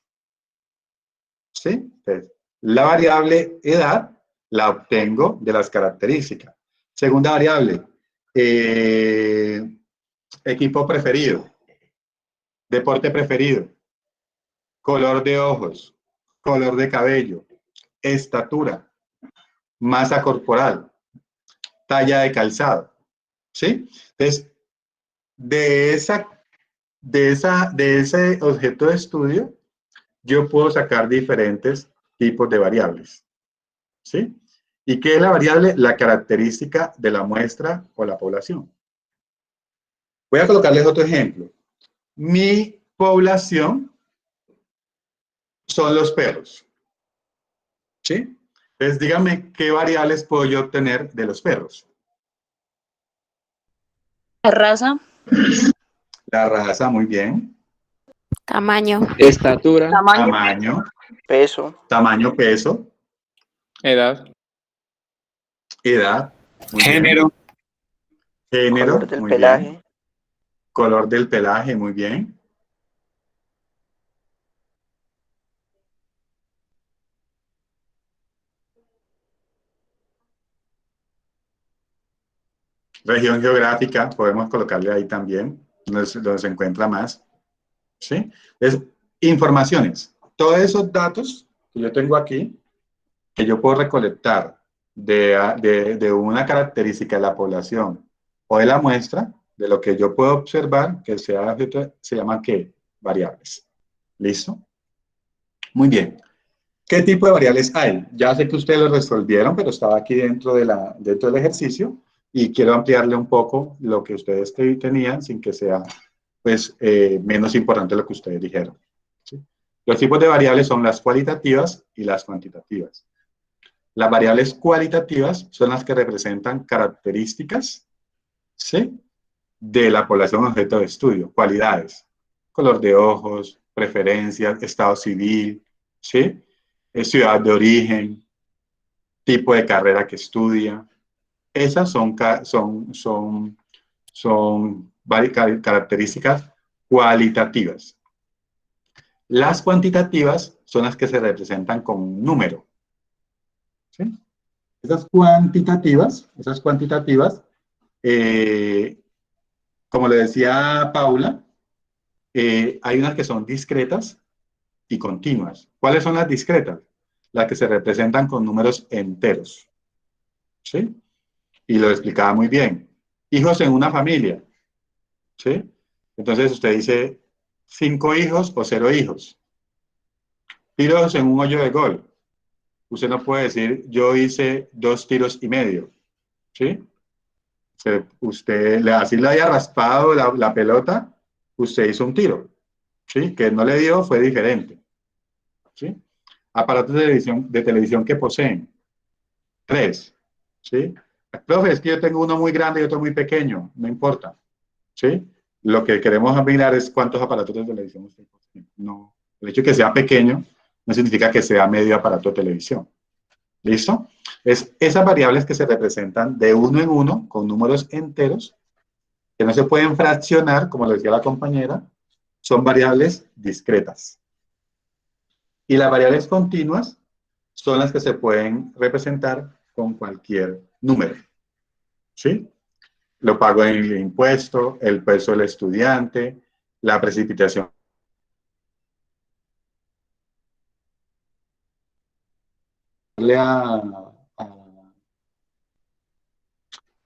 ¿Sí? Entonces, la variable edad la obtengo de las características. Segunda variable, equipo preferido, deporte preferido, color de ojos, color de cabello, estatura, masa corporal, talla de calzado. ¿Sí? Entonces, de ese objeto de estudio, yo puedo sacar diferentes tipos de variables. ¿Sí? ¿Y qué es la variable? La característica de la muestra o la población. Voy a colocarles otro ejemplo. Mi población son los perros. ¿Sí? Entonces, díganme qué variables puedo yo obtener de los perros. La raza, La raza, muy bien. Tamaño. Estatura, tamaño, Tamaño, Peso, tamaño, peso, edad, edad, muy bien. Género, Género, color del muy pelaje, bien. Color del pelaje, muy bien. Región geográfica, podemos colocarle ahí también, donde se encuentra más. ¿Sí? Es informaciones. Todos esos datos que yo tengo aquí, que yo puedo recolectar de una característica de la población o de la muestra, de lo que yo puedo observar, que sea, se llaman ¿qué? Variables. ¿Listo? Muy bien. ¿Qué tipo de variables hay? Ya sé que ustedes lo resolvieron, pero estaba aquí dentro del ejercicio y quiero ampliarle un poco lo que ustedes tenían sin que sea pues, menos importante lo que ustedes dijeron. ¿Sí? Los tipos de variables son las cualitativas y las cuantitativas. Las variables cualitativas son las que representan características, ¿sí?, de la población objeto de estudio, cualidades, color de ojos, preferencias, estado civil, ¿sí?, ciudad de origen, tipo de carrera que estudia. Esas son características cualitativas. Las cuantitativas son las que se representan con un número. ¿Sí? Esas cuantitativas, como le decía Paula, hay unas que son discretas y continuas. ¿Cuáles son las discretas? Las que se representan con números enteros. ¿Sí? Y lo explicaba muy bien. Hijos en una familia. ¿Sí? Entonces usted dice 5 hijos o 0 hijos. Tiros en un hoyo de gol. Usted no puede decir yo hice 2 tiros y medio. ¿Sí? Usted así le haya raspado la pelota, usted hizo un tiro. ¿Sí? Que no le dio fue diferente. ¿Sí? Aparatos de televisión que poseen. 3. ¿Sí? Profe, es que yo tengo uno muy grande y otro muy pequeño. No importa. ¿Sí? Lo que queremos mirar es cuántos aparatos de televisión usted posee. No. El hecho de que sea pequeño no significa que sea medio aparato de televisión. ¿Listo? Es esas variables que se representan de uno en uno con números enteros que no se pueden fraccionar, como lo decía la compañera, son variables discretas. Y las variables continuas son las que se pueden representar con cualquier número. ¿Sí? Lo pago en el impuesto, el peso del estudiante, la precipitación.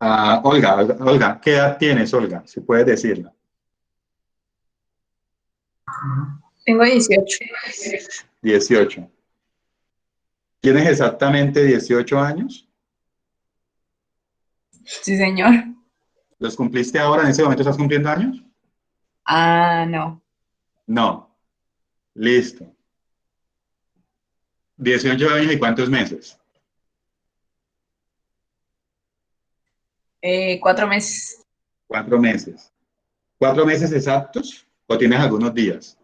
Olga, ¿qué edad tienes, Olga? Si puedes decirla. Tengo 18. 18. ¿Tienes exactamente 18 años? Sí, señor. ¿Los cumpliste ahora? ¿En ese momento estás cumpliendo años? Ah, no. No. Listo. 18 años y ¿cuántos meses? 4 meses. 4 meses. ¿4 meses exactos o tienes algunos días?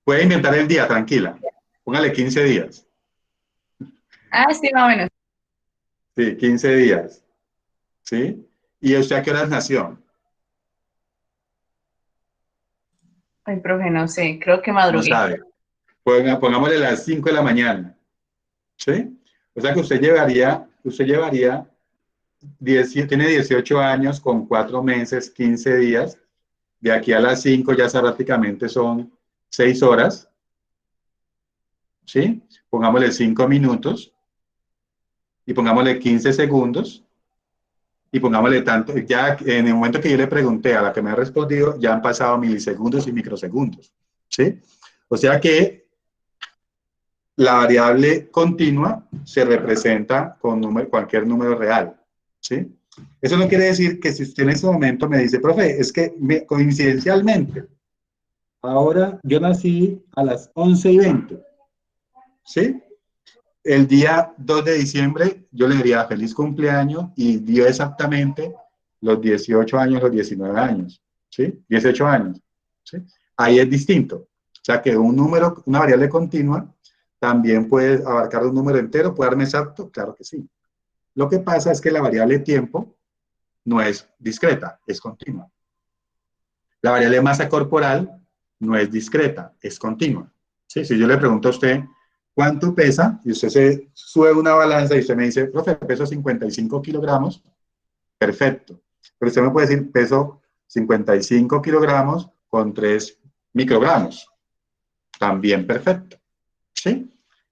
Puede inventar el día, tranquila. Póngale 15 días. Ah, sí, más o menos. Sí, 15 días. ¿Sí? ¿Y usted a qué horas nació? Ay, profe, no sé. Creo que No madrugué. sabe. Pongámosle las 5 de la mañana. ¿Sí? O sea que usted llevaría tiene 18 años con 4 meses, 15 días. De aquí a las 5 ya prácticamente son 6 horas. ¿Sí? Pongámosle 5 minutos. Y pongámosle 15 segundos. Y pongámosle tanto. Ya en el momento que yo le pregunté a la que me ha respondido, ya han pasado milisegundos y microsegundos. ¿Sí? O sea que la variable continua se representa con cualquier número real, ¿sí? Eso no quiere decir que si usted en ese momento me dice, profe, es que coincidencialmente, ahora yo nací a las 11:20, ¿sí? El día 2 de diciembre yo le diría feliz cumpleaños y dio exactamente los 18 años, los 19 años, ¿sí? 18 años, ¿sí? Ahí es distinto. O sea que un número, una variable continua, también puede abarcar un número entero, ¿puede darme exacto? Claro que sí. Lo que pasa es que la variable tiempo no es discreta, es continua. La variable masa corporal no es discreta, es continua. ¿Sí? Si yo le pregunto a usted cuánto pesa, y usted se sube una balanza y usted me dice, profe, peso 55 kilogramos, perfecto. Pero usted me puede decir, peso 55 kilogramos con 3 microgramos. También perfecto. ¿Sí?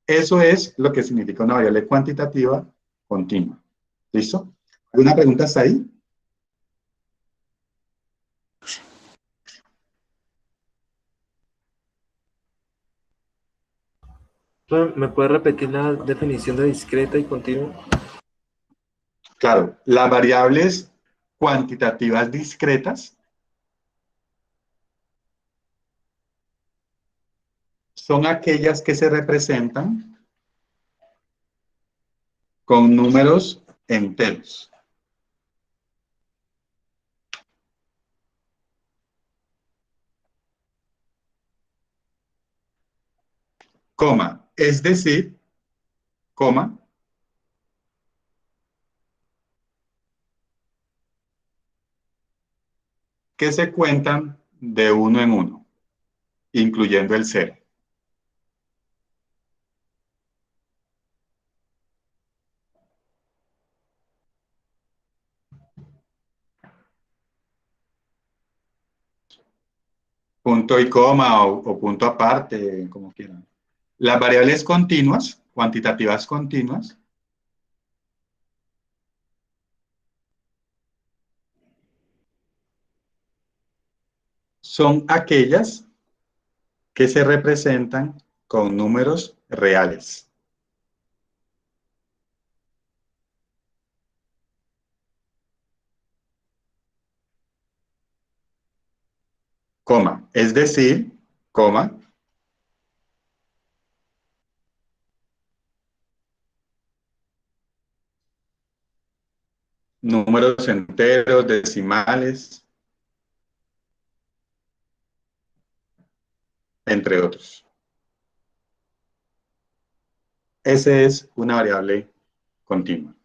Eso es lo que significa una variable cuantitativa continua. ¿Listo? ¿Alguna pregunta hasta ahí? ¿Me puede repetir la definición de discreta y continua? Claro, las variables cuantitativas discretas son aquellas que se representan con números enteros. Coma, es decir, coma, que se cuentan de uno en uno, incluyendo el cero. Punto y coma o punto aparte, como quieran. Las variables continuas, cuantitativas continuas, son aquellas que se representan con números reales. Coma, es decir, coma, números enteros, decimales, entre otros. Esa es una variable continua.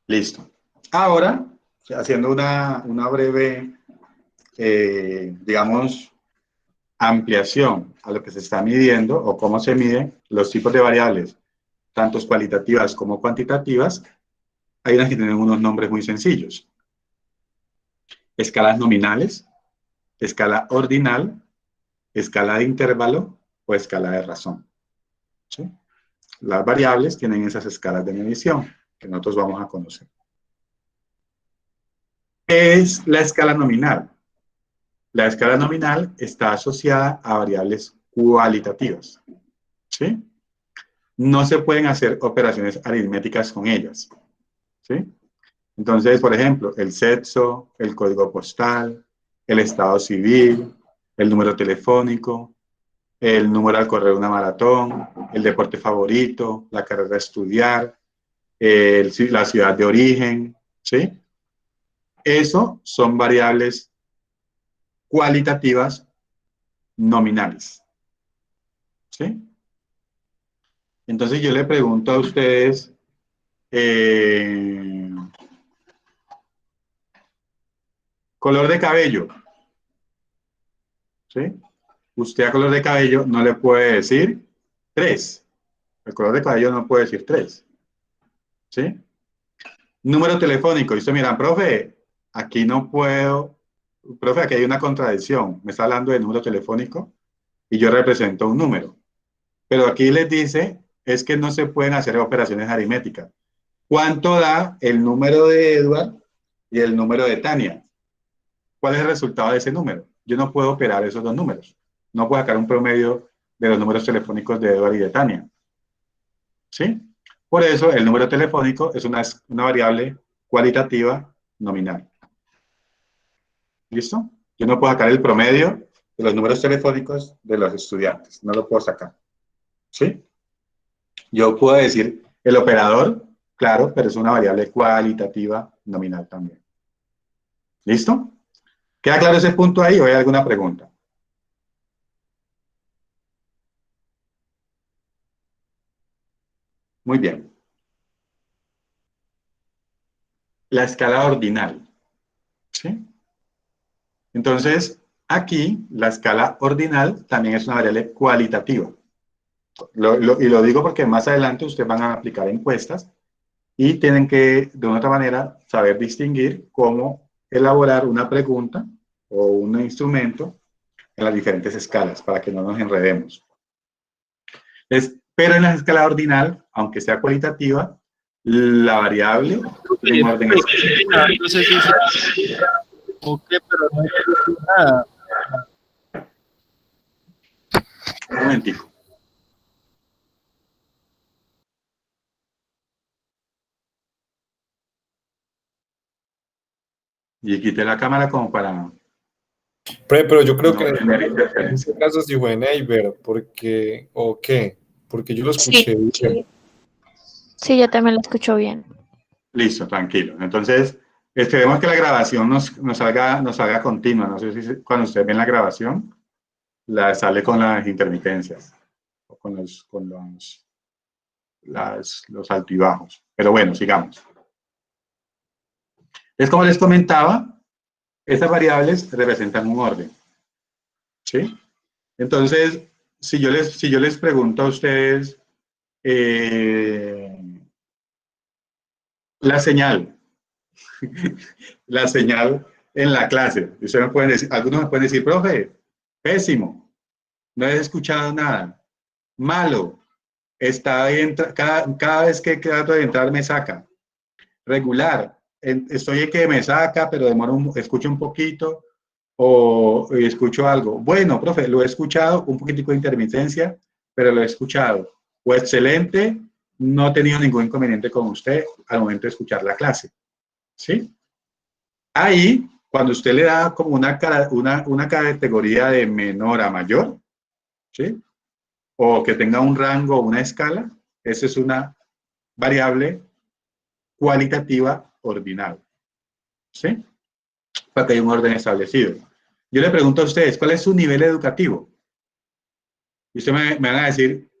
Listo. Ahora, haciendo una breve, digamos, ampliación a lo que se está midiendo o cómo se miden los tipos de variables, tanto cualitativas como cuantitativas, hay unas que tienen unos nombres muy sencillos. Escalas nominales, escala ordinal, escala de intervalo o escala de razón. ¿Sí? Las variables tienen esas escalas de medición que nosotros vamos a conocer. ¿Qué es la escala nominal? La escala nominal está asociada a variables cualitativas. ¿Sí? No se pueden hacer operaciones aritméticas con ellas. ¿Sí? Entonces, por ejemplo, el sexo, el código postal, el estado civil, el número telefónico, el número al correr una maratón, el deporte favorito, la carrera a estudiar, la ciudad de origen, ¿sí? Eso son variables cualitativas nominales, ¿sí? Entonces yo le pregunto a ustedes, color de cabello, ¿sí? Usted a color de cabello no le puede decir 3. El color de cabello no puede decir 3. ¿Sí? Número telefónico. Y usted mira, profe, aquí no puedo. Profe, aquí hay una contradicción. Me está hablando de número telefónico y yo represento un número. Pero aquí les dice, es que no se pueden hacer operaciones aritméticas. ¿Cuánto da el número de Edward y el número de Tania? ¿Cuál es el resultado de ese número? Yo no puedo operar esos dos números. No puedo sacar un promedio de los números telefónicos de Edward y de Tania. ¿Sí? Por eso el número telefónico es una variable cualitativa nominal. ¿Listo? Yo no puedo sacar el promedio de los números telefónicos de los estudiantes. No lo puedo sacar. ¿Sí? Yo puedo decir el operador, claro, pero es una variable cualitativa nominal también. ¿Listo? ¿Queda claro ese punto ahí o hay alguna pregunta? Muy bien. La escala ordinal. ¿Sí? Entonces, aquí la escala ordinal también es una variable cualitativa. Y lo digo porque más adelante ustedes van a aplicar encuestas y tienen que, de una otra manera, saber distinguir cómo elaborar una pregunta o un instrumento en las diferentes escalas para que no nos enredemos. Pero en la escala ordinal, aunque sea cualitativa, la variable tiene un orden específico. No sé si o qué, pero no hay nada. Un momentico. Y quité la cámara como para... Pero yo creo no que tener en interferencia. este caso sí fue Neighbor, porque, ¿o qué? Porque yo lo escuché bien. Sí, yo también lo escucho bien. Listo, tranquilo. Entonces, esperemos que la grabación nos salga continua. No sé si cuando ustedes ven la grabación, sale con las intermitencias o con los altibajos. Pero bueno, sigamos. Es como les comentaba, estas variables representan un orden. ¿Sí? Entonces, si yo les pregunto a ustedes la señal en la clase, ustedes me pueden decir, algunos me pueden decir, profe, pésimo, no he escuchado nada, malo, está bien, cada vez que trato de entrar me saca, regular, estoy en que me saca, pero escucho un poquito, o escucho algo. Bueno, profe, lo he escuchado, un poquitico de intermitencia, pero lo he escuchado. O excelente, no he tenido ningún inconveniente con usted al momento de escuchar la clase. ¿Sí? Ahí, cuando usted le da como una categoría de menor a mayor, ¿sí? O que tenga un rango o una escala, esa es una variable cualitativa ordinal. ¿Sí? Para que haya un orden establecido. Yo le pregunto a ustedes, ¿cuál es su nivel educativo? Y ustedes me van a decir,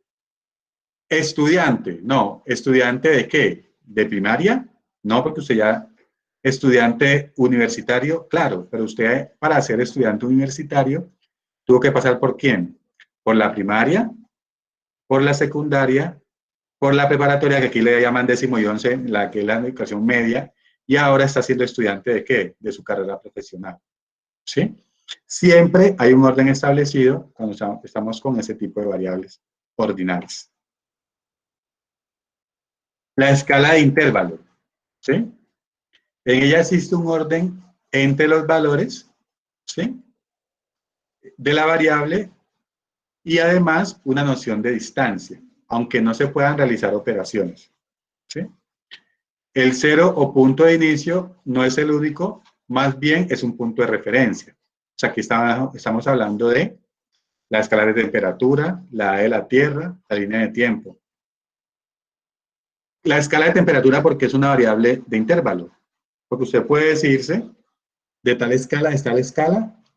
estudiante. No, ¿estudiante de qué? ¿De primaria? No, porque usted ya, estudiante universitario, claro, pero usted para ser estudiante universitario tuvo que pasar ¿por quién? Por la primaria, por la secundaria, por la preparatoria, que aquí le llaman 10º y 11, la que es la educación media, y ahora está siendo estudiante de qué? De su carrera profesional. ¿Sí? Siempre hay un orden establecido cuando estamos con ese tipo de variables ordinales. La escala de intervalo, ¿sí? En ella existe un orden entre los valores, ¿sí? De la variable y además una noción de distancia, aunque no se puedan realizar operaciones, ¿sí? El cero o punto de inicio no es el único, más bien es un punto de referencia. O sea, aquí estamos hablando de la escala de temperatura, la de la Tierra, la línea de tiempo. La escala de temperatura porque es una variable de intervalo. Porque usted puede decirse, de tal escala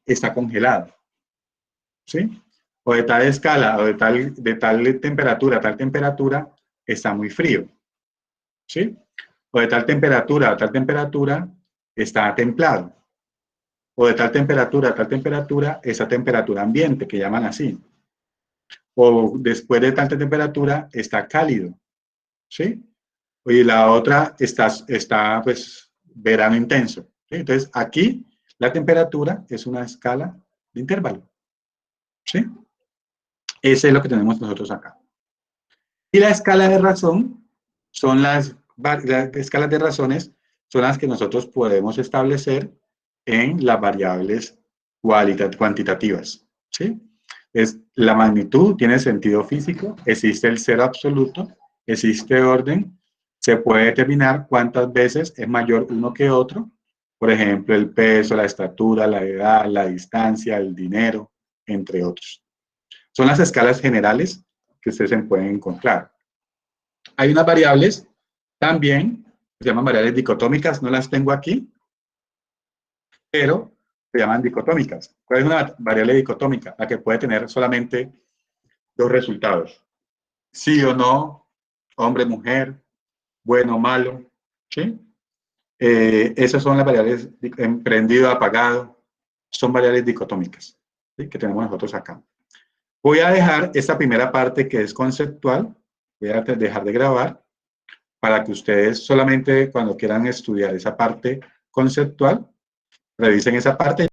está congelado. ¿Sí? O de tal escala, o de tal temperatura a tal temperatura, está muy frío. ¿Sí? O de tal temperatura a tal temperatura, está templado. O de tal temperatura a tal temperatura, esa temperatura ambiente, que llaman así. O después de tanta temperatura, está cálido. ¿Sí? Y la otra está pues, verano intenso. ¿Sí? Entonces, aquí la temperatura es una escala de intervalo. ¿Sí? Ese es lo que tenemos nosotros acá. Y la escala de razón son las las escalas de razones son las que nosotros podemos establecer en las variables cuantitativas, ¿sí? Es la magnitud, tiene sentido físico, existe el cero absoluto, existe orden, se puede determinar cuántas veces es mayor uno que otro, por ejemplo, el peso, la estatura, la edad, la distancia, el dinero, entre otros. Son las escalas generales que ustedes se pueden encontrar. Hay unas variables también, se llaman variables dicotómicas, no las tengo aquí, pero se llaman dicotómicas. ¿Cuál es una variable dicotómica? La que puede tener solamente dos resultados. Sí o no, hombre, mujer, bueno o malo, ¿sí? Esas son las variables emprendido, apagado, son variables dicotómicas, ¿sí? Que tenemos nosotros acá. Voy a dejar esta primera parte que es conceptual, voy a dejar de grabar para que ustedes solamente cuando quieran estudiar esa parte conceptual, revisen esa parte.